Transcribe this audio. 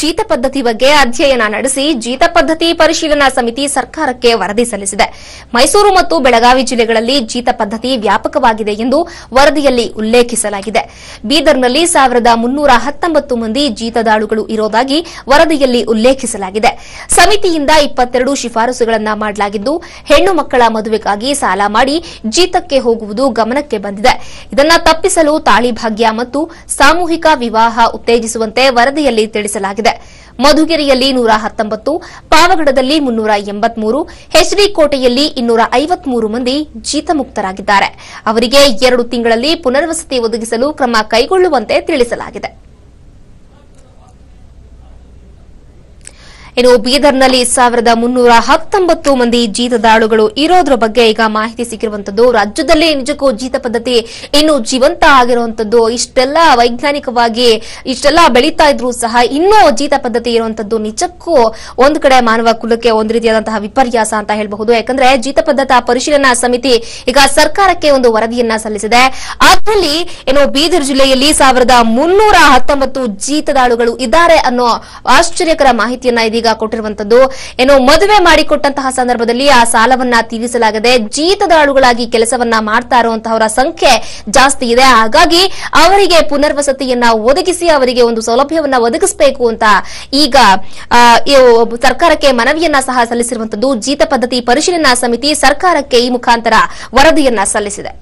ಜೀತ ಪದ್ಧತಿ ಬಗ್ಗೆ ಅಧ್ಯಯನ ನಡೆಸಿ ಜೀತ ಪದ್ಧತಿ ಪರಿಶೀಲನಾ ಸಮಿತಿ ಸರ್ಕಾರಕ್ಕೆ ವರದಿ ಸಲ್ಲಿಸಿದೆ. ಮೈಸೂರು ಮತ್ತು ಬೆಳಗಾವಿ ಜಿಲ್ಲೆಗಳಲ್ಲಿ ಜೀತ ಪದ್ಧತಿ ವ್ಯಾಪಕವಾಗಿದೆ ಎಂದು ವರದಿಯಲ್ಲಿ ಉಲ್ಲೇಖಿಸಲಾಗಿದೆ. ಬೀದರ್ನಲ್ಲಿ 1319 ಮಂದಿ ಜೀತದಾಳುಗಳು ಇರೋದಾಗಿ ವರದಿಯಲ್ಲಿ ಉಲ್ಲೇಖಿಸಲಾಗಿದೆ. ಸಮಿತಿಯಿಂದ 22 ಶಿಫಾರಸುಗಳನ್ನು ಮಾಡಲಾಗಿದ್ದು, ಹೆಣ್ಣು ಮಕ್ಕಳ ಮದುವೆಗಾಗಿ ಸಾಲ ಮಾಡಿ ಜೀತಕ್ಕೆ ಹೋಗುವುದು ಗಮನಕ್ಕೆ ಬಂದಿದೆ. ಇದನ್ನು ತಪ್ಪಿಸಲು ತಾಳಿ ಭಾಗ್ಯ ಮತ್ತು ಸಾಮೂಹಿಕ ವಿವಾಹ ಉತ್ತೇಜಿಸುವಂತೆ ವರದಿಯಲ್ಲಿ ತಿಳಿಸಲಾಗಿದೆ. ಮಧುಗಿರಿಯಲ್ಲಿ 119, ಪಾವಗಡದಲ್ಲಿ 383, ಎಚ್ಡಿ ಕೋಟೆಯಲ್ಲಿ 253 ಮಂದಿ ಜೀತಮುಕ್ತರಾಗಿದ್ದಾರೆ. ಅವರಿಗೆ 2 ತಿಂಗಳಲ್ಲಿ ಪುನರ್ವಸತಿ ಒದಗಿಸಲು ಕ್ರಮ ಕೈಗೊಳ್ಳುವಂತೆ ತಿಳಿಸಲಾಗಿದೆ. ಇನ್ನು ಬೀದರ್ನಲ್ಲಿ 1319 ಮಂದಿ ಜೀತದಾಳುಗಳು ಇರೋದ್ರ ಬಗ್ಗೆ ಈಗ ಮಾಹಿತಿ ಸಿಕ್ಕಿರುವಂತದ್ದು. ರಾಜ್ಯದಲ್ಲಿ ನಿಜಕ್ಕೂ ಜೀತ ಪದ್ಧತಿ ಇನ್ನು ಜೀವಂತ ಆಗಿರುವಂತದ್ದು, ಇಷ್ಟೆಲ್ಲ ವೈಜ್ಞಾನಿಕವಾಗಿ ಇಷ್ಟೆಲ್ಲ ಬೆಳೀತಾ ಇದ್ರು ಸಹ ಇನ್ನೂ ಜೀತ ಪದ್ಧತಿ ಇರುವಂತದ್ದು ನಿಜಕ್ಕೂ ಒಂದು ಕಡೆ ಮಾನವ ಕುಲಕ್ಕೆ ಒಂದು ರೀತಿಯಾದಂತಹ ವಿಪರ್ಯಾಸ ಅಂತ ಹೇಳಬಹುದು. ಯಾಕಂದ್ರೆ ಜೀತ ಪದ್ಧತಿ ಪರಿಶೀಲನಾ ಸಮಿತಿ ಈಗ ಸರ್ಕಾರಕ್ಕೆ ಒಂದು ವರದಿಯನ್ನ ಸಲ್ಲಿಸಿದೆ. ಅದರಲ್ಲಿ ಏನು ಬೀದರ್ ಜಿಲ್ಲೆಯಲ್ಲಿ 1319 ಜೀತದಾಳುಗಳು ಇದ್ದಾರೆ ಅನ್ನೋ ಆಶ್ಚರ್ಯಕರ ಮಾಹಿತಿಯನ್ನ ಇದೀಗ ಕೊಟ್ಟಿರುವಂತದ್ದು. ಏನು ಮದುವೆ ಮಾಡಿಕೊಟ್ಟಂತಹ ಸಂದರ್ಭದಲ್ಲಿ ಆ ಸಾಲವನ್ನ ತೀರಿಸಲಾಗದೆ ಜೀತದಾಳುಗಳಾಗಿ ಕೆಲಸವನ್ನ ಮಾಡ್ತಾ ಇರುವಂತಹವರ ಸಂಖ್ಯೆ ಜಾಸ್ತಿ ಇದೆ. ಹಾಗಾಗಿ ಅವರಿಗೆ ಪುನರ್ವಸತಿಯನ್ನ ಒದಗಿಸಿ ಅವರಿಗೆ ಒಂದು ಸೌಲಭ್ಯವನ್ನ ಒದಗಿಸಬೇಕು ಅಂತ ಈಗ ಸರ್ಕಾರಕ್ಕೆ ಮನವಿಯನ್ನ ಸಹ ಸಲ್ಲಿಸಿರುವಂತದ್ದು. ಜೀತ ಪದ್ಧತಿ ಪರಿಶೀಲನಾ ಸಮಿತಿ ಸರ್ಕಾರಕ್ಕೆ ಈ ಮುಖಾಂತರ ವರದಿಯನ್ನ ಸಲ್ಲಿಸಿದೆ.